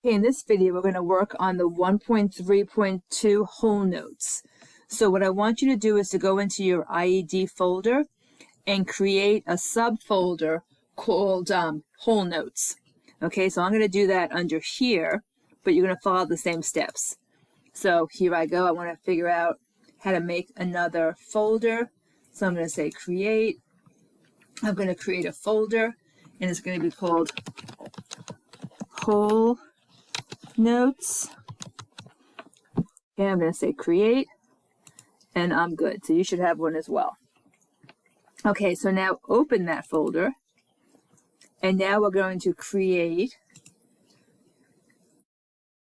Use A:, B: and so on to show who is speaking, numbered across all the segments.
A: Okay, in this video, we're going to work on the 1.3.2 whole notes. So what I want you to do is to go into your IED folder and create a subfolder called whole notes. Okay, so I'm going to do that under here, but you're going to follow the same steps. So here I go. I want to figure out how to make another folder. So I'm going to say create. I'm going to create a folder, and it's going to be called whole notes. Okay, I'm going to say create, and I'm good. So you should have one as well. Okay, so now open that folder, and now we're going to create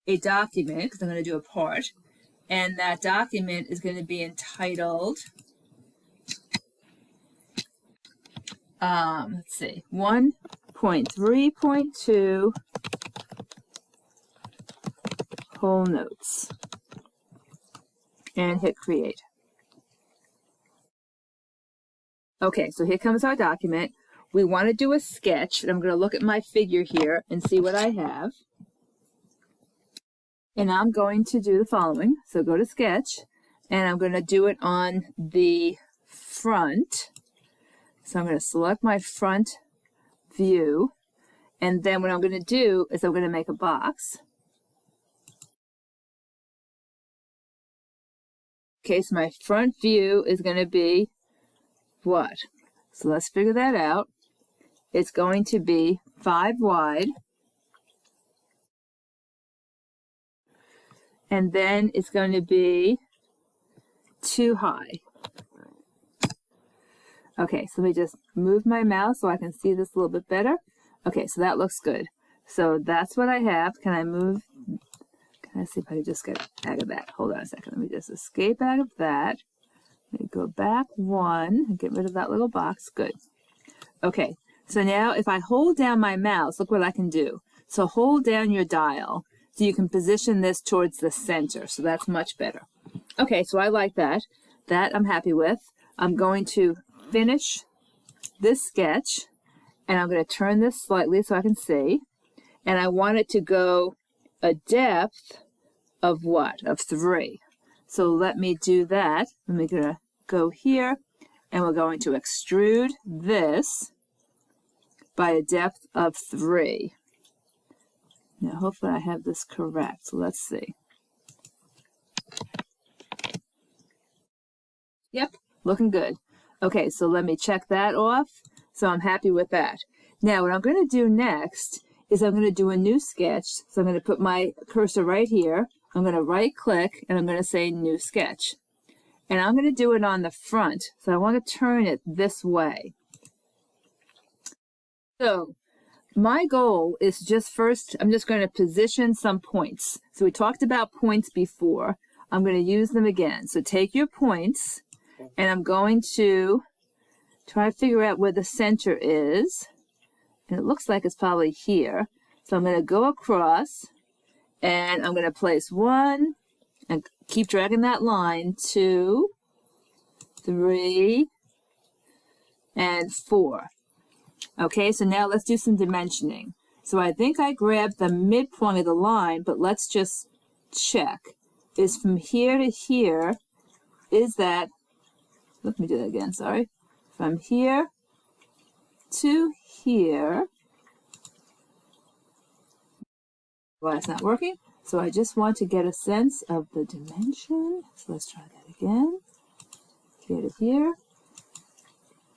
A: a document, because I'm going to do a part, and that document is going to be entitled, let's see, 1.3.2 whole notes, and hit create. Okay, so here comes our document. We want to do a sketch, and I'm going to look at my figure here and see what I have. And I'm going to do the following. So go to sketch, and I'm going to do it on the front. So I'm going to select my front view, and then what I'm going to do is I'm going to make a box. Okay, so my front view is going to be what? So let's figure that out. It's going to be 5 wide, and then it's going to be 2 high. Okay, so let me just move my mouse so I can see this a little bit better. Okay, so that looks good. So that's what I have. Can I move? Can I see if I can just get out of that? Hold on a second. Let me just escape out of that. Let me go back 1 and get rid of that little box. Good. Okay, so now if I hold down my mouse, look what I can do. So hold down your dial so you can position this towards the center. So that's much better. Okay, so I like that. That I'm happy with. I'm going to finish this sketch, and I'm going to turn this slightly so I can see. And I want it to go a depth of what? Of 3. So let me do that. I'm going to go here, and we're going to extrude this by a depth of 3. Now, hopefully I have this correct. So let's see. Yep, looking good. Okay, so let me check that off. So I'm happy with that. Now, what I'm going to do next is I'm going to do a new sketch. So I'm going to put my cursor right here. I'm going to right click, and I'm going to say new sketch. And I'm going to do it on the front. So I want to turn it this way. So my goal is just first, I'm just going to position some points. So we talked about points before. I'm going to use them again. So take your points, and I'm going to try to figure out where the center is. And it looks like it's probably here. So I'm going to go across, and I'm going to place 1, and keep dragging that line, 2, 3, and 4. Okay, so now let's do some dimensioning. So I think I grabbed the midpoint of the line, but let's just check. Is from here to here, is that, let me do that again, sorry. From here to here. Well, it's not working. So I just want to get a sense of the dimension. So let's try that again. Here to here.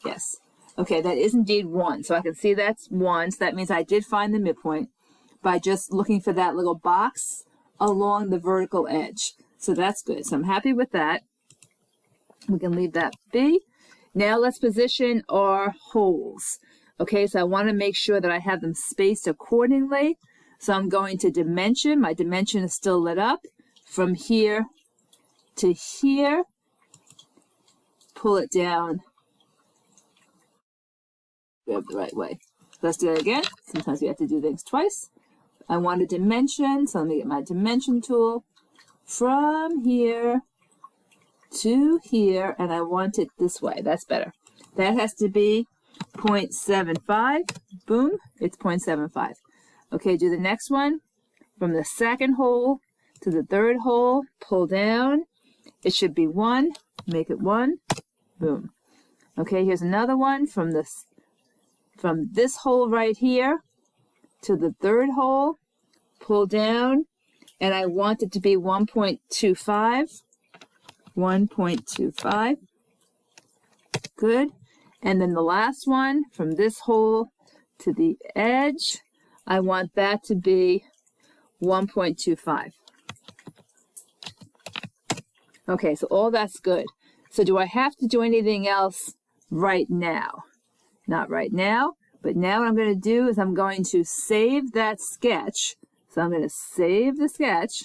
A: Yes. Okay, that is indeed 1. So I can see that's 1. So that means I did find the midpoint by just looking for that little box along the vertical edge. So that's good. So I'm happy with that. We can leave that be. Now let's position our holes. Okay, so I want to make sure that I have them spaced accordingly. So I'm going to dimension. My dimension is still lit up. From here to here. Pull it down. Grab the right way. Let's do that again. Sometimes we have to do things twice. I want a dimension. So let me get my dimension tool. From here to here. And I want it this way. That's better. That has to be 0.75. Boom. It's 0.75. Okay, do the next one. from the second hole to the third hole, pull down. It should be 1, make it 1, boom. Okay, here's another one from this hole right here to the third hole, pull down, and I want it to be 1.25, 1.25, good. And then the last one from this hole to the edge, I want that to be 1.25. Okay, so all that's good. So do I have to do anything else right now? Not right now, but now what I'm going to do is I'm going to save that sketch. So I'm going to save the sketch,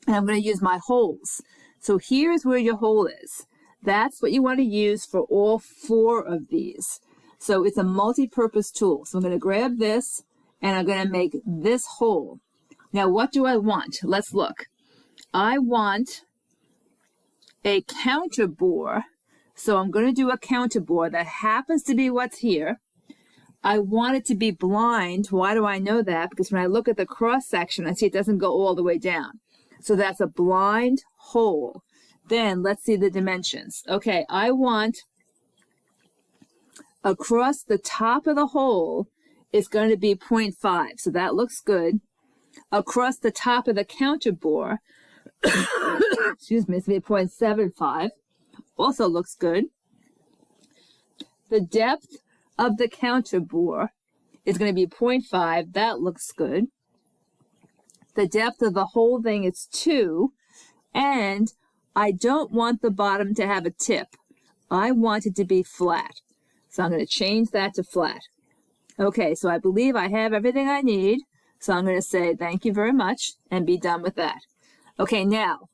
A: and I'm going to use my holes. So here's where your hole is. That's what you want to use for all 4 of these. So it's a multi-purpose tool. So I'm going to grab this, and I'm going to make this hole. Now, what do I want? Let's look. I want a counter bore. So I'm going to do a counter bore that happens to be what's here. I want it to be blind. Why do I know that? Because when I look at the cross section, I see it doesn't go all the way down. So that's a blind hole. Then let's see the dimensions. Okay, I want across the top of the hole is going to be 0.5. So that looks good. Across the top of the counter bore, excuse me, it's going to be 0.75. Also looks good. The depth of the counter bore is going to be 0.5. That looks good. The depth of the whole thing is 2. And I don't want the bottom to have a tip. I want it to be flat. So I'm going to change that to flat. Okay, so I believe I have everything I need. So I'm going to say thank you very much and be done with that. Okay, now,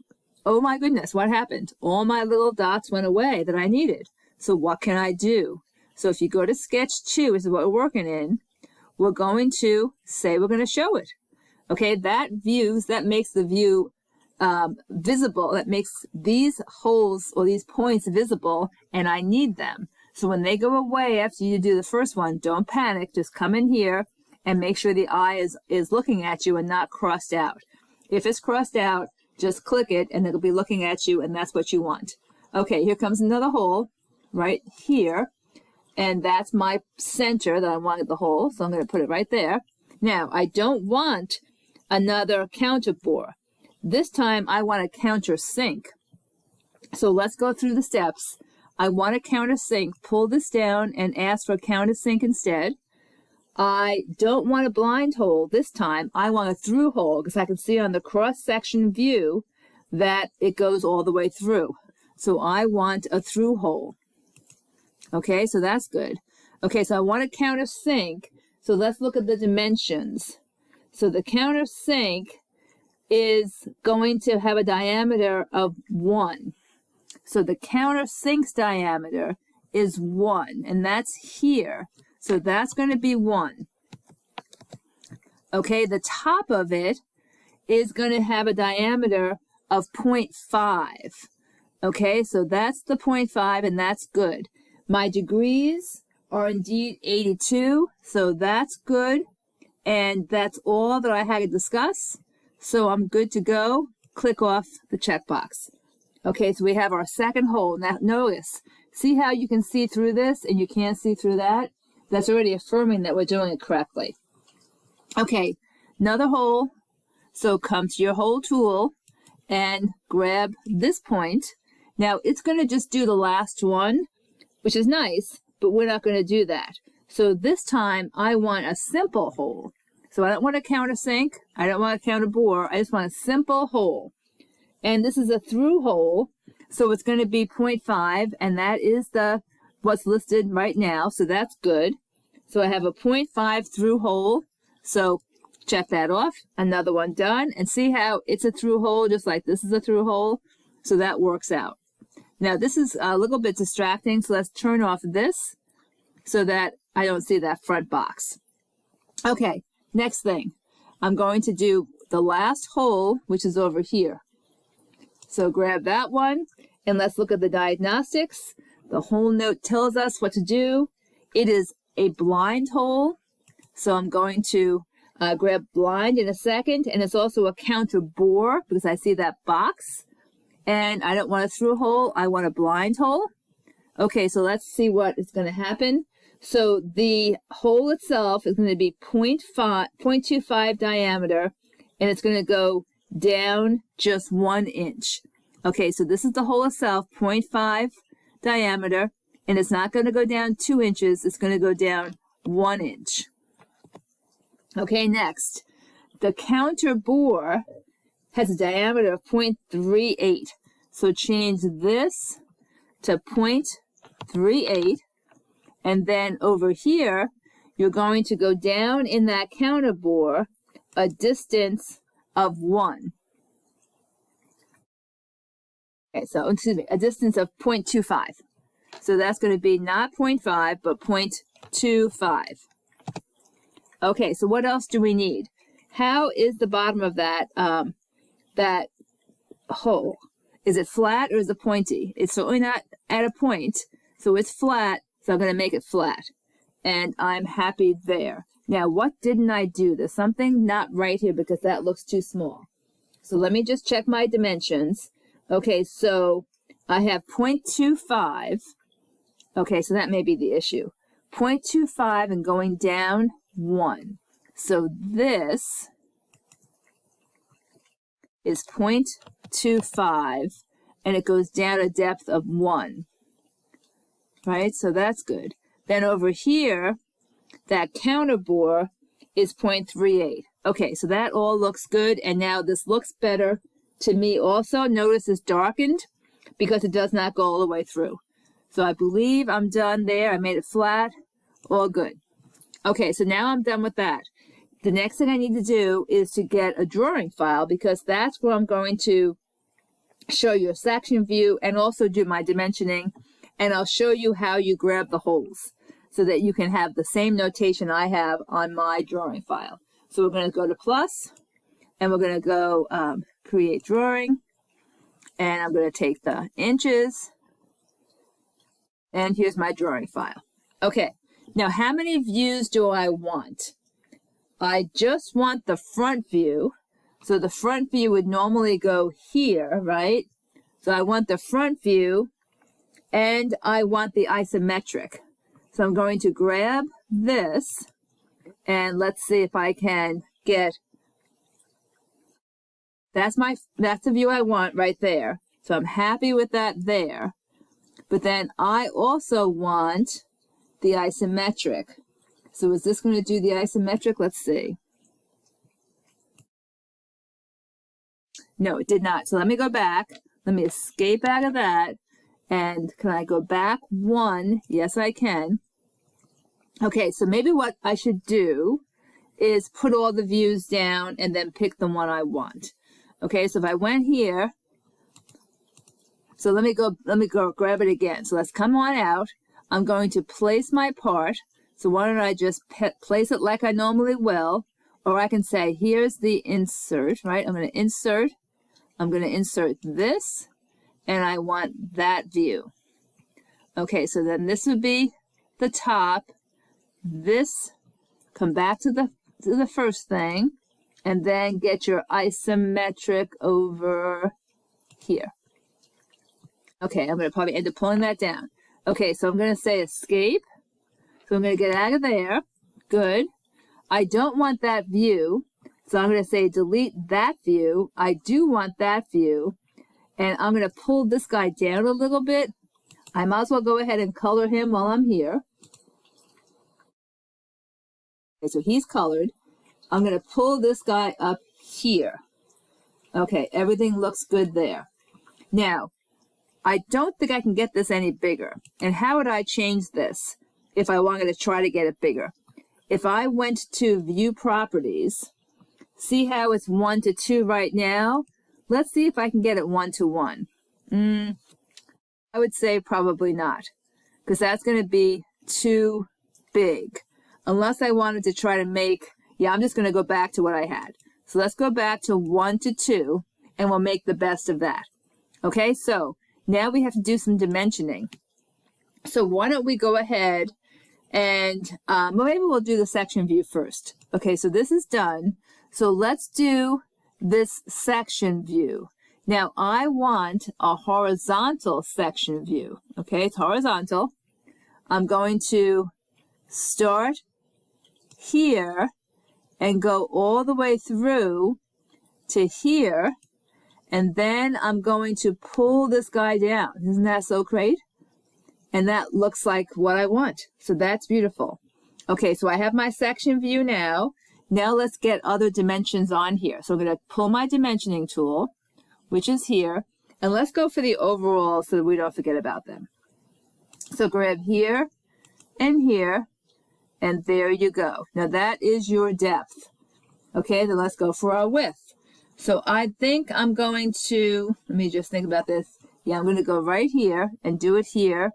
A: oh my goodness, what happened? All my little dots went away that I needed. So what can I do? So if you go to sketch 2, this is what we're working in, we're going to say we're going to show it. Okay, that makes the view visible. That makes these holes or these points visible, and I need them. So when they go away after you do the first one, don't panic. Just come in here and make sure the eye is looking at you and not crossed out. If it's crossed out, just click it and it'll be looking at you, and that's what you want. Okay, here comes another hole right here, and that's my center that I wanted the hole, so I'm going to put it right there. Now, I don't want another counter bore. This time I want a countersink. So let's go through the steps. I want a countersink. Pull this down and ask for a countersink instead. I don't want a blind hole this time. I want a through hole because I can see on the cross-section view that it goes all the way through. So I want a through hole. Okay, so that's good. Okay, so I want a countersink. So let's look at the dimensions. So the countersink is going to have a diameter of 1. So the countersink's diameter is 1, and that's here. So that's going to be 1. Okay, the top of it is going to have a diameter of 0.5. Okay, so that's the 0.5, and that's good. My degrees are indeed 82, so that's good. And that's all that I had to discuss. So I'm good to go. Click off the checkbox. Okay, so we have our second hole. Now notice, see how you can see through this and you can't see through that? That's already affirming that we're doing it correctly. Okay, another hole. So come to your hole tool and grab this point. Now it's going to just do the last one, which is nice, but we're not going to do that. So this time I want a simple hole. So I don't want a countersink. I don't want a counter bore. I just want a simple hole. And this is a through hole. So it's going to be 0.5, and that is what's listed right now. So that's good. So I have a 0.5 through hole. So check that off. Another one done. And see how it's a through hole, just like this is a through hole. So that works out. Now this is a little bit distracting. So let's turn off this so that I don't see that front box. Okay, next thing. I'm going to do the last hole, which is over here. So grab that one, and let's look at the diagnostics. The hole note tells us what to do. It is a blind hole, so I'm going to grab blind in a second, and it's also a counter bore because I see that box, and I don't want a through hole, I want a blind hole. Okay, so let's see what is going to happen. So the hole itself is going to be 0.25 diameter, and it's going to go down just 1 inch. Okay, so this is the hole itself, 0.5 diameter, and it's not going to go down 2 inches, it's going to go down 1 inch. Okay, next, the counter bore has a diameter of 0.38. So change this to 0.38, and then over here, you're going to go down in that counter bore a distance of 1. Okay, so, excuse me, a distance of 0.25. So that's going to be not 0.5, but 0.25. Okay, so what else do we need? How is the bottom of that, that hole? Is it flat or is it pointy? It's certainly not at a point, so it's flat, so I'm going to make it flat. And I'm happy there. Now, what didn't I do? There's something not right here because that looks too small. So let me just check my dimensions. Okay, so I have 0.25. Okay, so that may be the issue. 0.25 and going down 1. So this is 0.25, and it goes down a depth of 1. Right, so that's good. Then over here, that counter bore is 0.38. Okay, so that all looks good, and now this looks better to me also. Notice it's darkened because it does not go all the way through. So I believe I'm done there. I made it flat. All good. Okay, so now I'm done with that. The next thing I need to do is to get a drawing file because that's where I'm going to show you a section view and also do my dimensioning, and I'll show you how you grab the holes so that you can have the same notation I have on my drawing file. So we're going to go to plus, and we're going to go create drawing, and I'm going to take the inches, and here's my drawing file. Okay, now how many views do I want? I just want the front view. So the front view would normally go here, right? So I want the front view, and I want the isometric. So I'm going to grab this, and let's see if I can get, that's the view I want right there. So I'm happy with that there. But then I also want the isometric. So is this going to do the isometric? Let's see. No, it did not. So let me go back. Let me escape out of that. And can I go back 1? Yes, I can. Okay, so maybe what I should do is put all the views down and then pick the one I want. Okay, so if I went here, so let me go grab it again. So let's come on out. I'm going to place my part. So why don't I just place it like I normally will, or I can say, here's the insert, right? I'm going to insert this, and I want that view. Okay, so then this would be the top. This, come back to the first thing, and then get your isometric over here. Okay, I'm going to probably end up pulling that down. Okay, so I'm going to say escape. So I'm going to get out of there. Good. I don't want that view. So I'm going to say delete that view. I do want that view. And I'm going to pull this guy down a little bit. I might as well go ahead and color him while I'm here. Okay, so he's colored. I'm going to pull this guy up here. Okay, everything looks good there. Now, I don't think I can get this any bigger. And how would I change this if I wanted to try to get it bigger? If I went to View Properties, see how it's 1 to 2 right now? Let's see if I can get it 1 to 1. I would say probably not, because that's going to be too big. Unless I wanted to try to make, I'm just going to go back to what I had. So let's go back to 1 to 2, and we'll make the best of that. Okay, so now we have to do some dimensioning. So why don't we go ahead and, well, maybe we'll do the section view first. Okay, so this is done. So let's do this section view. Now I want a horizontal section view. Okay, it's horizontal. I'm going to start here and go all the way through to here, and then I'm going to pull this guy down. Isn't that so great? And that looks like what I want. So that's beautiful. Okay, so I have my section view now. Now let's get other dimensions on here. So I'm going to pull my dimensioning tool, which is here, and let's go for the overall so that we don't forget about them. So grab here and here, and there you go. Now that is your depth. Okay, then let's go for our width. So I think I'm going to, let me just think about this. Yeah, I'm going to go right here and do it here.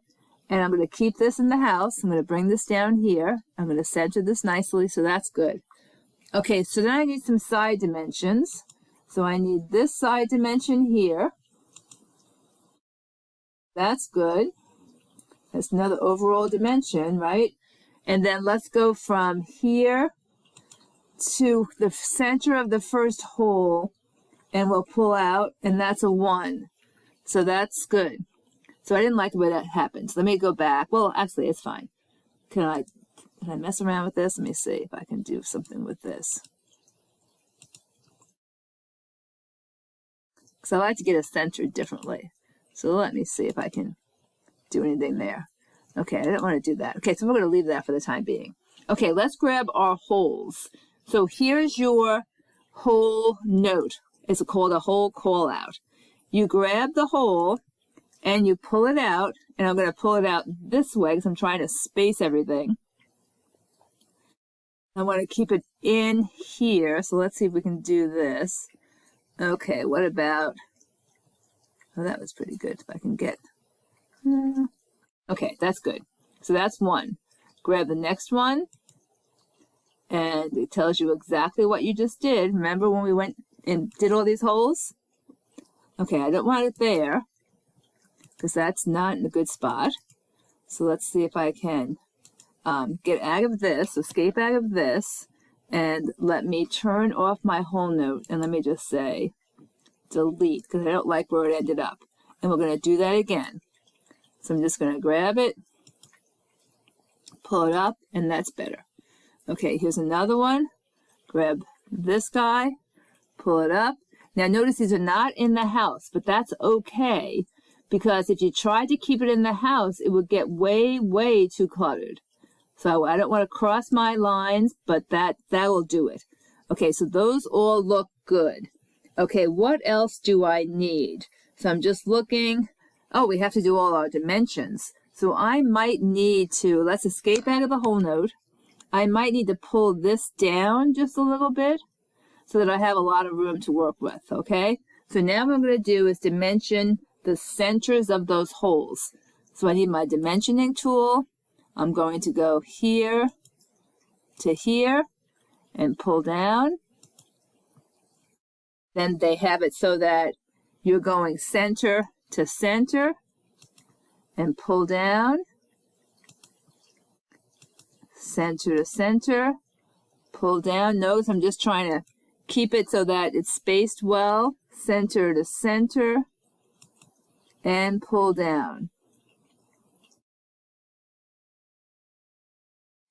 A: And I'm going to keep this in the house. I'm going to bring this down here. I'm going to center this nicely, so that's good. Okay, so then I need some side dimensions. So I need this side dimension here. That's good. That's another overall dimension, right? And then let's go from here to the center of the first hole, and we'll pull out, and that's a 1. So that's good. So I didn't like the way that happened. So let me go back. Well, actually, it's fine. Can I mess around with this? Let me see if I can do something with this. Because I like to get it centered differently. So let me see if I can do anything there. Okay, I don't want to do that. Okay, so we're going to leave that for the time being. Okay, let's grab our holes. So here's your hole note. It's called a hole call out. You grab the hole and you pull it out, and I'm going to pull it out this way because I'm trying to space everything. I want to keep it in here, so let's see if we can do this. Okay, what about, oh, that was pretty good. If I can get, okay, that's good. So that's 1. Grab the next one, and it tells you exactly what you just did. Remember when we went and did all these holes? Okay, I don't want it there, because that's not in a good spot. So let's see if I can get out of this, escape out of this, and let me turn off my hole note, and let me just say delete, because I don't like where it ended up. And we're going to do that again. So I'm just going to grab it, pull it up, and that's better. Okay, here's another one. Grab this guy, pull it up. Now notice these are not in the house, but that's okay, because if you tried to keep it in the house, it would get way, way too cluttered. So I don't want to cross my lines, but that will do it. Okay, so those all look good. Okay, what else do I need? So I'm just looking. Oh, we have to do all our dimensions. So I might need to, let's escape out of the hole note. I might need to pull this down just a little bit so that I have a lot of room to work with, okay? So now what I'm going to do is dimension the centers of those holes. So I need my dimensioning tool. I'm going to go here to here and pull down. Then they have it so that you're going center to center and pull down, center to center, pull down. Notice I'm just trying to keep it so that it's spaced well, center to center, and pull down.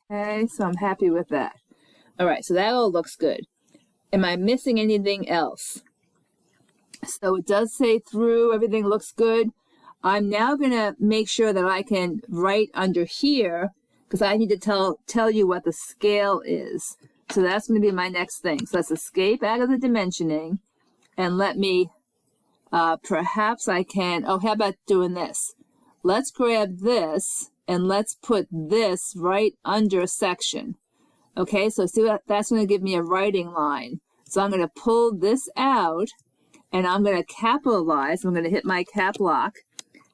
A: Okay, so I'm happy with that. All right, so that all looks good. Am I missing anything else? So it does say through, everything looks good. I'm now going to make sure that I can write under here, because I need to tell you what the scale is. So that's going to be my next thing. So let's escape out of the dimensioning, and let me, perhaps I can, oh, how about doing this? Let's grab this, and let's put this right under section. Okay, so see what, that's going to give me a writing line. So I'm going to pull this out, and I'm going to capitalize. I'm going to hit my cap lock,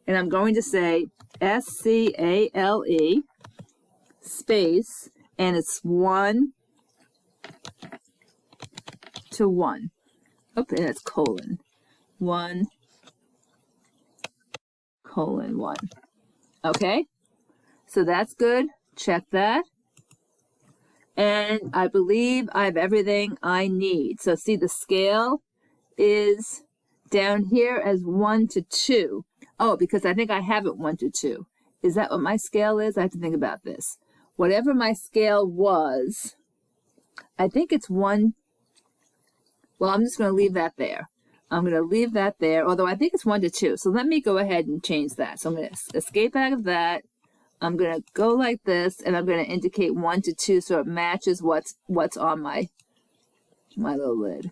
A: and I'm going to say SCALE space, and it's 1 to 1. Oh, and it's colon. 1 colon 1. Okay, so that's good. Check that. And I believe I have everything I need. So see, the scale is down here as 1 to 2. Oh, because I think I have it 1 to 2. Is that what my scale is? I have to think about this. Whatever my scale was, I think it's 1. Well, I'm just going to leave that there. I'm going to leave that there, although I think it's 1 to 2. So let me go ahead and change that. So I'm going to escape out of that. I'm going to go like this, and I'm going to indicate 1 to 2 so it matches what's on my little lid.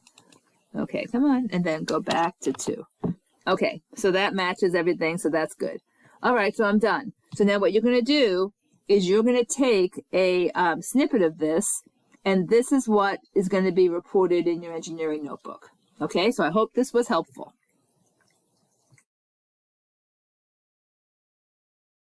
A: Okay, come on, and then go back to 2. Okay, so that matches everything, so that's good. All right, so I'm done. So now what you're going to do is you're going to take a snippet of this, and this is what is going to be reported in your engineering notebook. Okay, so I hope this was helpful.